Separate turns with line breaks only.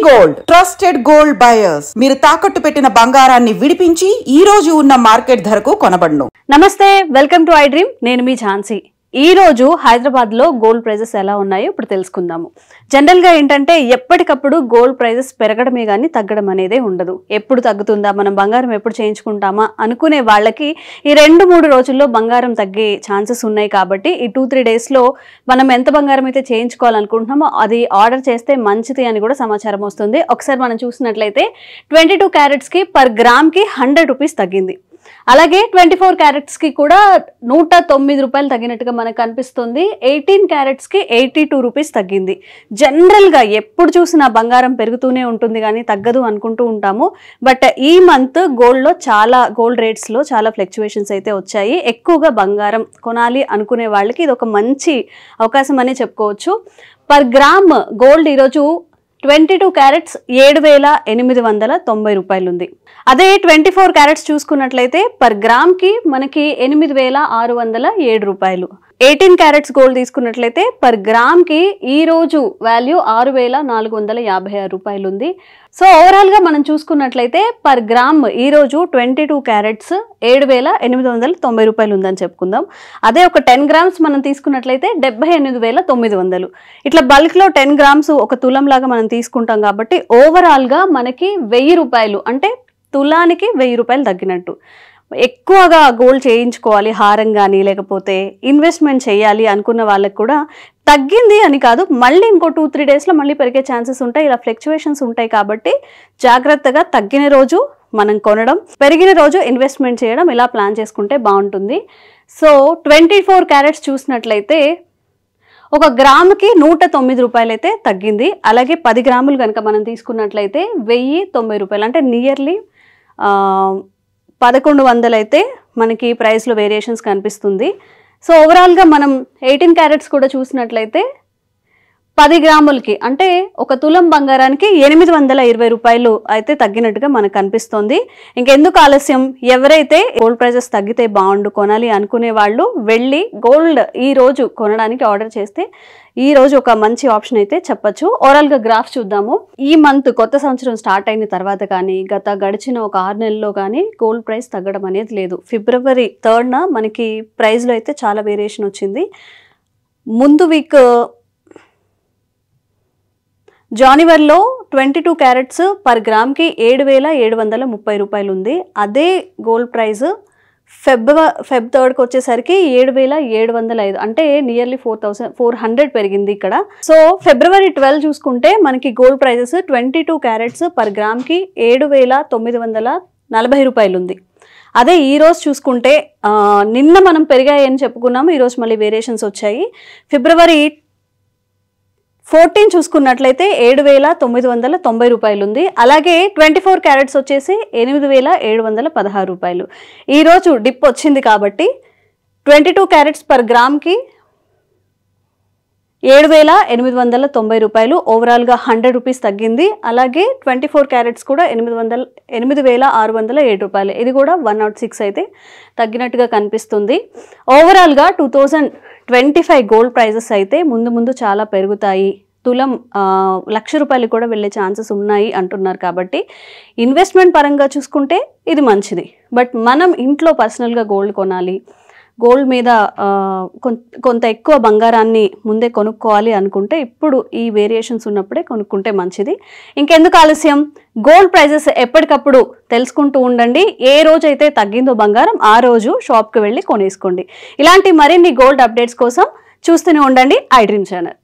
Gold, trusted gold buyers. మీరు తాకట్టు పెట్టిన బంగారాన్ని విడిపించి ఈ రోజు ఉన్న మార్కెట్ ధరకు కొనబడును.
నమస్తే, వెల్కమ్ టు ఐ డ్రీమ్. నేను మీ ఝాన్సీ. ఈ రోజు హైదరాబాద్ లో గోల్డ్ ప్రైజెస్ ఎలా ఉన్నాయో ఇప్పుడు తెలుసుకుందాము. జనరల్ గా ఏంటంటే ఎప్పటికప్పుడు గోల్డ్ ప్రైజెస్ పెరగడమే కానీ తగ్గడం అనేదే ఉండదు. ఎప్పుడు తగ్గుతుందా, మనం బంగారం ఎప్పుడు చేయించుకుంటామా అనుకునే వాళ్ళకి ఈ 2-3 రోజుల్లో బంగారం తగ్గే ఛాన్సెస్ ఉన్నాయి. కాబట్టి ఈ 2-3 డేస్ లో మనం ఎంత బంగారం అయితే చేయించుకోవాలనుకుంటున్నామో అది ఆర్డర్ చేస్తే మంచిది అని కూడా సమాచారం వస్తుంది. ఒకసారి మనం చూసినట్లయితే 22 క్యారెట్స్ కి పర్ గ్రామ్ కి 100 రూపీస్ తగ్గింది. అలాగే 24 క్యారెట్స్ కి కూడా 109 రూపాయలు తగ్గినట్టుగా మనకు కనిపిస్తుంది. 18 క్యారెట్స్ కి 82 రూపీస్ తగ్గింది. జనరల్ గా ఎప్పుడు చూసినా బంగారం పెరుగుతూనే ఉంటుంది కానీ తగ్గదు అనుకుంటూ ఉంటాము. బట్ ఈ మంత్ గోల్డ్ రేట్స్ లో చాలా ఫ్లక్చువేషన్స్ అయితే వచ్చాయి. ఎక్కువగా బంగారం కొనాలి అనుకునే వాళ్ళకి ఇది ఒక మంచి అవకాశం అని చెప్పుకోవచ్చు. పర్ గ్రామ్ గోల్డ్ ఈరోజు 22 క్యారెట్స్ 7,890 రూపాయలు ఉంది. అదే 24 క్యారెట్స్ చూసుకున్నట్లయితే పర్ గ్రామ్ కి మనకి 8,607 రూపాయలు. 18 క్యారెట్స్ గోల్డ్ తీసుకున్నట్లయితే పర్ గ్రామ్ కి ఈ రోజు వాల్యూ 6,456 రూపాయలు ఉంది. సో ఓవరాల్ గా మనం చూసుకున్నట్లయితే పర్ గ్రామ్ ఈ రోజు 22 క్యారెట్స్ 7,890 రూపాయలు ఉందని చెప్పుకుందాం. అదే ఒక 10 గ్రామ్స్ మనం తీసుకున్నట్లయితే 78,900. ఇట్లా బల్క్ లో 10 గ్రామ్స్ ఒక తులం లాగా మనం తీసుకుంటాం కాబట్టి ఓవరాల్ గా మనకి 1000 రూపాయలు, అంటే తులానికి 1000 రూపాయలు తగ్గినట్టు. ఎక్కువగా గోల్డ్ చేయించుకోవాలి హారం కానీ లేకపోతే ఇన్వెస్ట్మెంట్ చేయాలి అనుకున్న వాళ్ళకి కూడా తగ్గింది అని కాదు, మళ్ళీ ఇంకో 2-3 డేస్లో మళ్ళీ పెరిగే ఛాన్సెస్ ఉంటాయి. ఇలా ఫ్లక్చువేషన్స్ ఉంటాయి కాబట్టి జాగ్రత్తగా తగ్గిన రోజు మనం కొనడం, పెరిగిన రోజు ఇన్వెస్ట్మెంట్ చేయడం, ఇలా ప్లాన్ చేసుకుంటే బాగుంటుంది. సో 24 క్యారెట్స్ చూసినట్లయితే ఒక గ్రాముకి 109 రూపాయలు అయితే తగ్గింది. అలాగే 10 గ్రాములు కనుక మనం తీసుకున్నట్లయితే 1,090 రూపాయలు, అంటే నియర్లీ 1,100 అయితే మనకి ప్రైస్లో వేరియేషన్స్ కనిపిస్తుంది. సో ఓవరాల్గా మనం 18 క్యారెట్స్ కూడా చూసినట్లయితే 10 గ్రాములకి, అంటే ఒక తులం బంగారానికి 820 రూపాయలు అయితే తగ్గినట్టుగా మనకు కనిపిస్తుంది. ఇంకెందుకు ఆలస్యం, ఎవరైతే గోల్డ్ ప్రైజెస్ తగ్గితే బాగుండు కొనాలి అనుకునే వాళ్ళు వెళ్ళి గోల్డ్ ఈ రోజు కొనడానికి ఆర్డర్ చేస్తే ఈ రోజు ఒక మంచి ఆప్షన్ అయితే చెప్పచ్చు. ఓవరాల్ గా గ్రాఫ్ చూద్దాము. ఈ మంత్ కొత్త సంవత్సరం స్టార్ట్ అయిన తర్వాత కానీ గడిచిన ఒక 6 నెలల్లో కానీ గోల్డ్ ప్రైస్ తగ్గడం అనేది లేదు. ఫిబ్రవరి 3rd మనకి ప్రైస్లో అయితే చాలా వేరియేషన్ వచ్చింది. ముందు వీక్ జనవరిలో 22 క్యారెట్స్ పర్ గ్రామ్కి 7,730 రూపాయలు ఉంది. అదే గోల్డ్ ప్రైస్ ఫెబ్ 3rd వచ్చేసరికి 7,705, అంటే నియర్లీ 4,400 పెరిగింది ఇక్కడ. సో ఫిబ్రవరి 12 చూసుకుంటే మనకి గోల్డ్ ప్రైజెస్ 22 క్యారెట్స్ పర్ గ్రామ్కి 7,940 రూపాయలు ఉంది. అదే ఈ రోజు చూసుకుంటే నిన్న మనం పెరిగాయని చెప్పుకున్నాము, ఈరోజు మళ్ళీ వేరియేషన్స్ వచ్చాయి. ఫిబ్రవరి 14 చూసుకున్నట్లయితే 7,990 రూపాయలు ఉంది. అలాగే 24 క్యారెట్స్ వచ్చేసి 8,716 రూపాయలు. ఈరోజు డిప్ వచ్చింది కాబట్టి 22 క్యారెట్స్ పర్ గ్రామ్కి 7,890 రూపాయలు, ఓవరాల్గా 100 రూపీస్ తగ్గింది. అలాగే 24 క్యారెట్స్ కూడా 8,607 రూపాయలు, ఇది కూడా 106 అయితే తగ్గినట్టుగా కనిపిస్తుంది. ఓవరాల్గా 2025 గోల్డ్ ప్రైజెస్ అయితే ముందు చాలా పెరుగుతాయి. తులం 1,00,000 రూపాయలు కూడా వెళ్ళే ఛాన్సెస్ ఉన్నాయి అంటున్నారు. కాబట్టి ఇన్వెస్ట్మెంట్ పరంగా చూసుకుంటే ఇది మంచిది. బట్ మనం ఇంట్లో పర్సనల్గా గోల్డ్ కొనాలి, గోల్డ్ మీద కొంత ఎక్కువ బంగారాన్ని ముందే కొనుక్కోవాలి అనుకుంటే ఇప్పుడు ఈ వేరియేషన్స్ ఉన్నప్పుడే కొనుక్కుంటే మంచిది. ఇంకెందుకు ఆలస్యం, గోల్డ్ ప్రైజెస్ ఎప్పటికప్పుడు తెలుసుకుంటూ ఉండండి. ఏ రోజు అయితే తగ్గిందో బంగారం ఆ రోజు షాప్కి వెళ్ళి కొనేసుకోండి. ఇలాంటి మరిన్ని గోల్డ్ అప్డేట్స్ కోసం చూస్తూనే ఉండండి ఐ డ్రీమ్ ఛానల్.